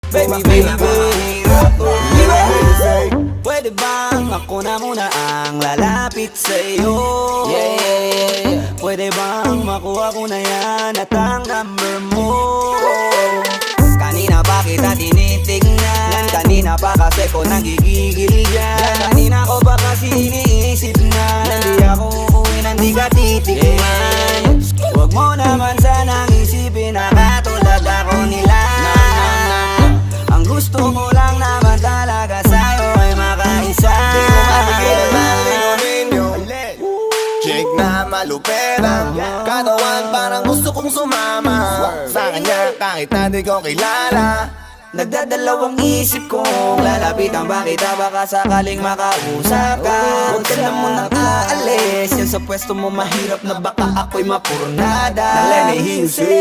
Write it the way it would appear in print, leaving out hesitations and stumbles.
Baby, pwede bang ako na muna ang lalapit sa'yo? Pwede bang makuha ko na yan at ang number mo? Kanina pa kita tinitignan, kanina pa kasi ko nagigigil dyan. Kanina ko pa kasi iniisip na hindi ako uuwi nang di ka titigman. Huwag mo naman sanang isipin na katulad ako nila. Ang gusto ko lang naman talaga sa'yo ay makaisa. Di ko mapigil ang malingunin yung chick na malupera, katawan parang gusto kong sumama sa kanya kahit na di ko kilala. Nagdadalawang isip kong lalapitan ba kita, baka sakaling makausap ka. Huwag ka na munang aalis, yan sa pwesto mo mahirap na baka ako'y mapurnada. Now let me hear you say